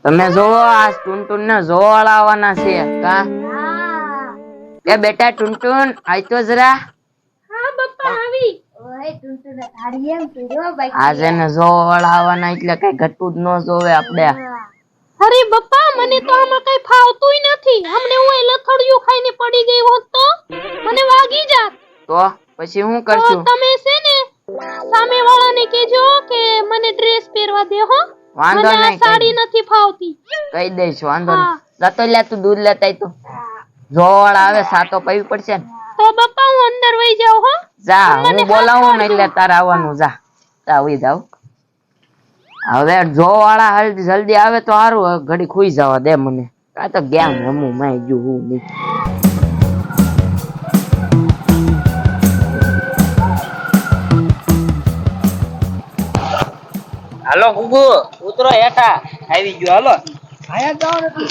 તમે જોવો આ ટુનટુન ને જોવા વાળા આવવાના છે કા એ બેટા ટુનટુન આય તો જરા. હા પપ્પા આવી. ઓય ટુનટુન તારી એમ કર્યો બાકી આજે ને જોવા વાળા આવવાના એટલે કઈ ઘટતું જ ન જોવે આપણે. અરે પપ્પા મને તો આમાં કઈ ફાવતુંય નથી. હમણે હું એ લથડિયું ખાઈને પડી ગઈ હોત તો મને વાગી જાત. તો પછી હું તો કરશું? તમે છે ને સામે વાળાને કહેજો કે મને ડ્રેસ પહેરવા દે હો. વાંધો મને આ નહીં, સાડી નથી ફાવતી. કહી દઈશ, વાંધો હા. નહીં. જતો લે તું દૂધ લેતા આય તો. જોવા વાળા આવે સાતો પીવી પડશે ને. તો પપ્પા હું અંદર વઈ જાઉં હો. જા મને હું હાથ બોલાવું ને પાડજો. એટલે તારે આવવાનું. જા જા ઉઈ જાવ. હવે જોવા વાળા જલ્દી આવે તો સારું. ઘડી ખુઈ જવા દે મને. આ તો ગેમ રમું માય ગયું હું નહીં. હાલો ગુગુ ઉતરો હેઠા. આવી ગયો હાલો. આયા જાવ ને તું.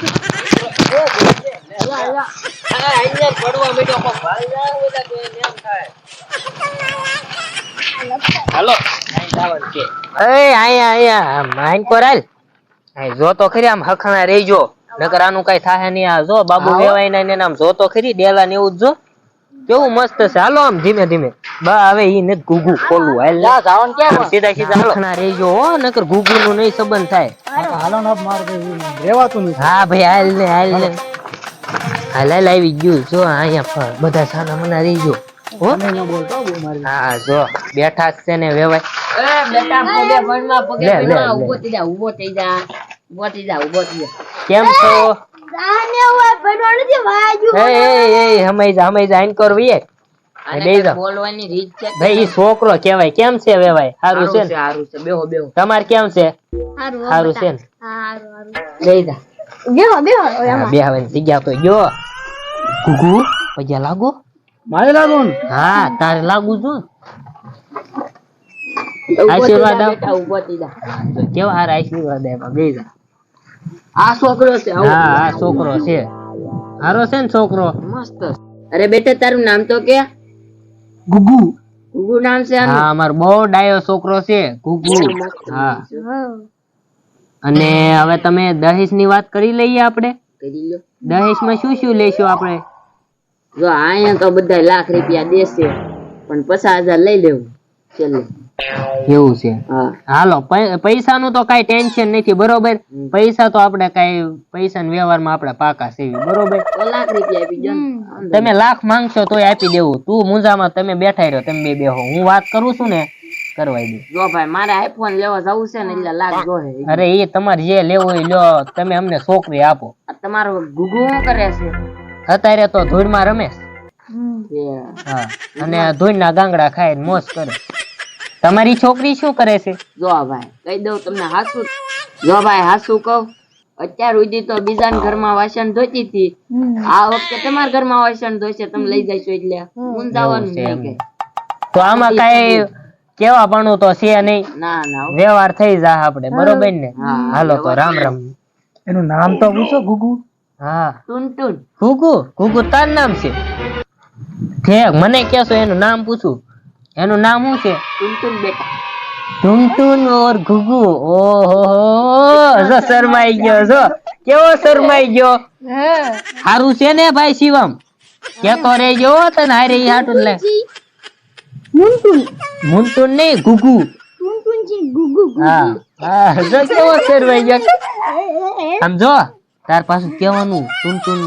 જો તો ખરી આમ હખણા રહીજો, નકર આનું કઈ થાય નહીં. આ જો બાબુ વેવાય ને આમ જો તો ખરી ડેલા ને એવું જો કેવું મસ્ત છે. હાલો આમ ધીમે ધીમે. બા હવે ઈ ને ગુગુ ખોલવું. હાલ જા જાવન ક્યાં સીધા સીધા હખણા રહીજો હો, નકર ગુગુ નું નહીં સંબંધ થાય. હાલો ના માર રેવાતું નહીં. હા ભાઈ હાલ ને હાલ ને હાલ હાલ આવી ગયું. જો અહીંયા બધા સાના મના રહીજો હો. તમે ન બોલતો બહુ મારી. હા જો બેઠા જ છે ને વેવાય. બેટા પગે ભણવા પગે ભણવા ઊભો થઈ જા ઊભો થઈ જા ઊભો થઈ જા ઊભો થઈ જા. કેમ છો? જાને હોય પડો નથી વાજુ. એ હમાઈ જા આઈન કરવી એ બેહી જા. બોલવાની રીત છે ભાઈ ઈ છોકરો કહેવાય. કેમ છે વેવાય? સારું છે ને? સારું છે. બેહો બેહો. તમાર કેમ છે? સારું છે ને? હારું બેહી જા. બેહો હા બેહવાની જગ્યા તો જો. ગુગુ પૈયા લાગો. મારે લાગો ને. હા તારે લાગુ છું. આશીર્વાદ આપ. ઊભો થઈ જા. કેવા હારા આશીર્વાદ આપ્યા. બેહી જા. આ છોકરો છે. હા આ છોકરો છે. હારો છે ને છોકરો? મસ્ત. અરે બેટા તારું નામ તો કે? ગુગુ. ગુગુ નામ છે આનું? હા અમાર બહુ ડાયો છોકરો છે ગુગુ. હા અને હવે તમે દહેજ ની વાત કરી લઈએ આપણે. કરી લ્યો. દહેજ માં શું શું લઈશું આપણે? જો અહીંયા તો બધા લાખ રૂપિયા દેશે પણ 50,000 લઈ લેવું છેલ્લે. એવું છે? હા હાલો પૈસા નું તો કઈ ટેન્શન નથી બરોબર. પૈસા તો આપણે કઈ પૈસા ના વ્યવહારમાં આપણે પાકા છે બરોબર. તો લાખ રૂપિયા આપી જો. તમે લાખ માંગશો તોય આપી દેવું. તું મુંજામાં તમે બેઠા રહ્યો. તમે બે બેહો. હું વાત કરું છું ને કરવાઈ દે. જો ભાઈ મારે આઈફોન લેવા જવું છે ને એટલે લાખ જોહે. અરે એ તમારે જે લેવું હોય લ્યો. તમે અમને છોકરી આપો. આ તમારો ગુગુ શું કરે છે? અત્યારે તો ધૂળમાં રમે છે. Yeah. હા અને ધૂળના ગાંગડા ખાય ને મોજ કરે. તમારી છોકરી શું કરે છે? જો ભાઈ કહી દઉં તમને હાસુ. જો ભાઈ હાસુ કહું અત્યાર સુધી તો બીજાના ઘરમાં વાસણ ધોતી હતી. આ વખતે તમારા ઘરમાં વાસણ ધોશે. તમે લઈ જશો એટલે મુંજાવાનું નહીં કે. તો આમાં કઈ કેવા પણ તો છે નહીં. ના ના વ્યવહાર થઈ જાય આપણે બરોબર ને? હાલો તો રામ રામ. એનું નામ તો પૂછો ગુગુ. હા ટુનટુન. ગુગુ તાર નામ છે? ઠેક મને કેશો એનું નામ પૂછું. એનું નામ શું છે? ટુનટુન બેટા. ટુનટુન ઓર ગુગુ. ઓહો જો શરમાઈ ગયો. જો કેવો શરમાઈ ગયો. હારું છે ને ભાઈ શિવમ? કેતો રહેજો તને હારે ઈ હાટું લે. મુનટુન નહીં ગુગુ. હા હા જો કેવો શરમાઈ ગયો. આમ જો તાર પાછું કેવાનું ટુનટુન.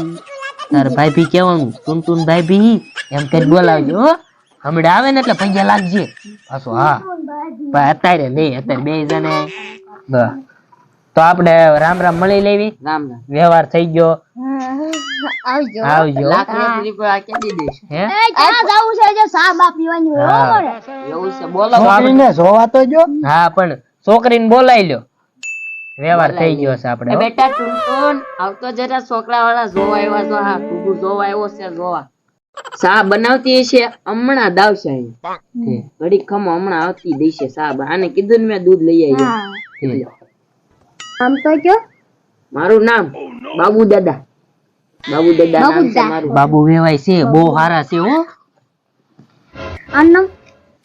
તાર ભાઈ ભી કેવાનું ટુનટુન ભાઈ ભી એમ કઈ બોલાવજો હો. હમણાં આવે ને એટલે પૈસા લાગજે પાછું. હા પણ અત્યારે નહીં. અત્યારે બે જણે તો આપણે રામ રામ મળી લેવી. રામ રામ. વ્યવહાર થઈ ગયો. આવજો. લાખ રૂપિયા ક્યાંથી દઈશ? હે એવું છે બોલો. છોકરીને જોવા તો જો. હા પણ છોકરીને બોલાવી લ્યો. વ્યવહાર થઈ ગયો છે આપણે. બેટા ટુનટુન આવતો જરા છોકરા વાળા જોવા આવ્યા છો. હા ગુગુ જોવા આવ્યો છે. જોવા સા બનાવતી છે હમણાં દાવશે અહીં. ઘડી ખમો હમણાં આવતી દેશે સા. આને કીધું ને મેં દૂધ લઈ આવ્યો. નામ તો કયો? મારું નામ બાબુ દાદા. બાબુ દાદા નામ છે મારું. બાબુ વેવાય છે બહુ સારા છે હો. આનું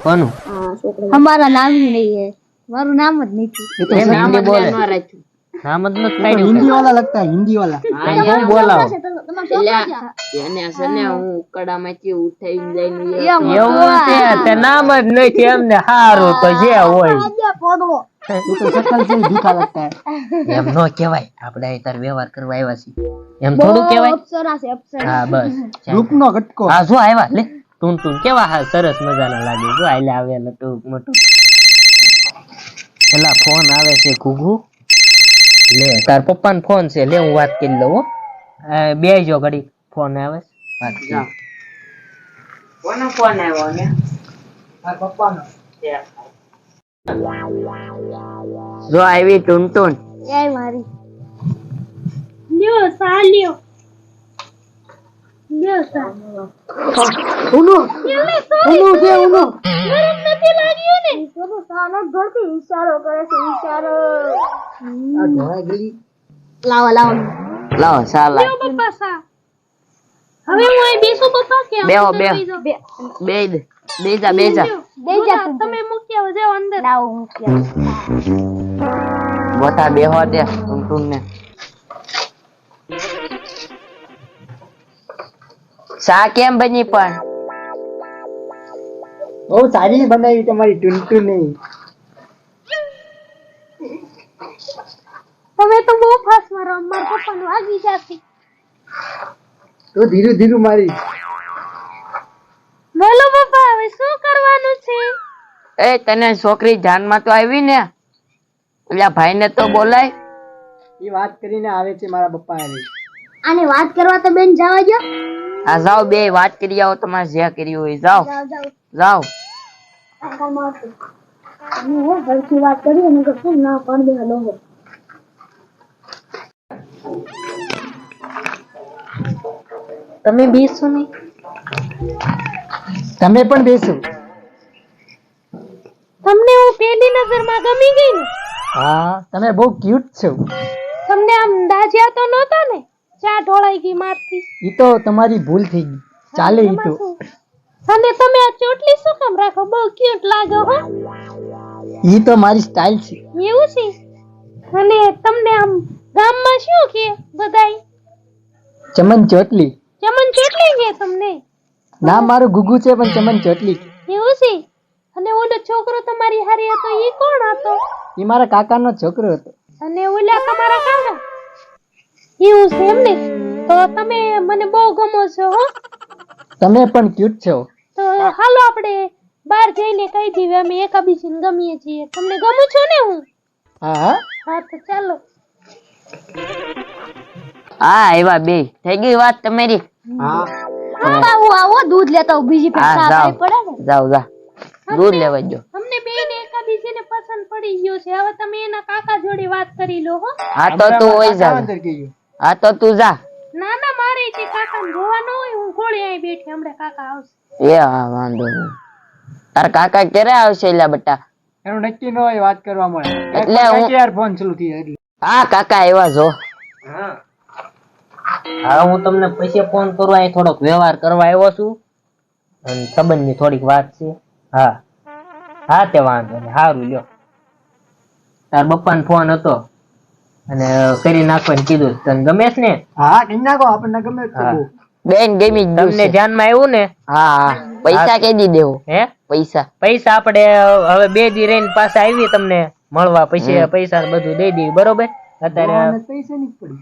કોનું? हमारा नाम ही नहीं है. મારું નામ જ નથી. એમ હિન્દી બોલે. નામ જ નથી ये तो પાડ્યું हिंदी वाला लगता है, हिंदी वाला। હા, એને યાર. બોલાવો એલા, એને છે ને હું ઉકળામાંથી ઉઠાઈને લઈને એવું છે તે નામ જ નથી એમને હારું તો જે હોય ये तो शक्ल से ही झूठा लगता है। એમ નો કહેવાય આપણે અહીં તાર વ્યવહાર કરવા આવ્યા છીએ એમ થોડું કહેવાય અપ્સરા છે અપ્સરા હા બસ रूपनो गटको। હા જો આવ્યા લે ટૂન ટૂન કેવા હા સરસ મજાના લાગે જો આલે આવેલા ટૂંક મોટું પેલા ફોન આવે છે ઘુઘુ લે તાર પપ્પાનો ફોન છે લે હું વાત કરી લઉં હો. બેસજો ઘડી ફોન આવે છે. વાત કરી. જાઓ. કોનો ફોન આવ્યો ને પપ્પાનો જો આવી ટુનટુન એ મારી લ્યો સા લ્યો લ્યો સા उनो उनो से उनो। ગરમ નથી લાગ્યું ને તો સાનો ઘરથી ઈશારો કરે છે ઈશારો आ ढोळा गली। લાવો લાવો લાવો સાલા લ્યો પપ્પા સા હવે હું અહીં બેસું પપ્પા કે બેહો બેજા બેજા તમે મૂકી આવો જાઓ અંદર લાવો મૂકી મોટા બેહો દે ટુનટુન ને શા કેમ બની પણ बहुत सारी बनाई तुम्हारी टुनटुन ने। તમે તો બહુ ફાસ્ટ મારો મારા પપ્પાનું આગી જાતી तो धीरे धीरे मारी। બોલો પપ્પા હવે શું કરવાનું છે એ તને છોકરી જાનમાં તો આવી ને ઓલા ભાઈને તો બોલાય ये बात કરીને આવે છે મારા પપ્પા આને। આને વાત કરવા તો બેન જવા દો આ જાઓ બે વાત કરી આવો તમારે જે કર્યું હોય જાઓ જાઓ જાઓ જાઓ કાકા મારતો હું હરખી વાત કરી અને કશું ના પણ દે હલો હો તમે બેસો ને તમે પણ બેસો। તમને હું પહેલી નજરમાં ગમી ગઈ ને હા તમે બહુ ક્યુટ છો। તમને આમ દાજ્યા તો નહોતા ને ચા ઢોળાઈ ગઈ મારથી ઈ તો તમારી ભૂલ થઈ ગઈ, ચાલે ઈ તો। અને તમે આ ચોટલી શું કામ રાખો બહુ ક્યુટ લાગો હો ઈ તો મારી સ્ટાઇલ છે। એવું છે અને તમને આમ ગામમાં શું કે બધાય ચમન ચોટલી। ચમન ચોટલી કે તમને નામ મારું ગુગુ છે પણ ચમન ચોટલી। એવું છે અને ઓલો છોકરો તમારી હારે હતો ઈ કોણ હતો ઈ મારા કાકાનો છોકરો હતો। અને ઓલા તમારા કાકા એવું છે એમ ને તો તમે મને બહુ ગમો છો હો તમે પણ ક્યુટ છો। તો હાલો આપણે બહાર જઈને કહી દઈએ અમે એકાબીજીને ગમીએ છીએ તમને ગમું છું ને હું હા હા હા તો ચાલો હા આવ્યા બે થઈ ગઈ વાત તમારી હા પપ્પા હું આવો દૂધ લેતા હું બીજી હા પેસા જાઓ પડે ને જાઓ દૂધ લેવા જો અમને બેને એકાબીજીને પસંદ પડી ગયો છે હવે તમે એના કાકા જોડે વાત કરી લો હો હા તો તું હોય જા અંદર ગયું। હા તો તું જા ના ના મારે તે કાકાને જોવા ન હોય હું ઘોડે અહીં બેઠી હમણાં કાકા આવશે એ હા વાંધો નહીં તાર કાકા ક્યારે આવશે એલા બટા એનું નક્કી ન હોય વાત કરવા મળે એટલે હું- યાર ફોન ચાલુ થઈ જાય એટલે। હા કાકા આવ્યા જો હા હું તમને પછી ફોન કરું અહીં થોડોક વ્યવહાર કરવા આવ્યો છું અને સંબંધની થોડીક વાત છે હા હા તે વાંધો નહીં સારું લ્યો તાર પપ્પાનો ફોન હતો અને કરી નાખવાનું કીધું તને ગમે છે ને હા કરી નાખો આપણને ગમે તે હા. બહુ। બેન ગમી જ ગયું તમને છે. ધ્યાનમાં આવ્યું ને હા હા પૈસા કેદી દેવો હે પૈસા પૈસા આપણે હવે 2 દી રહીને પાછા આવી તમને મળવા પછી પૈસા ને બધું દઈ દેવી બરોબર અત્યારે ભગવાનને પૈસા ની પડી।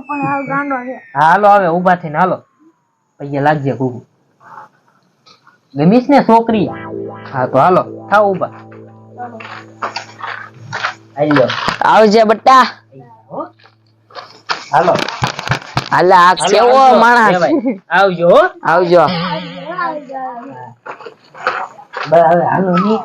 પણ હાલ ગાંડો છે હા, હાલો હવે ઊભા થઈને હાલો પૈયા લાગજે ઘૂઘુ ગમીશ ને છોકરી હા તો હાલો થાવ ઊભા હાલો આવજે બટા હાલો હાલે આ કેવો માણસ આવજો હો. આવજો બરાબર હાલો ની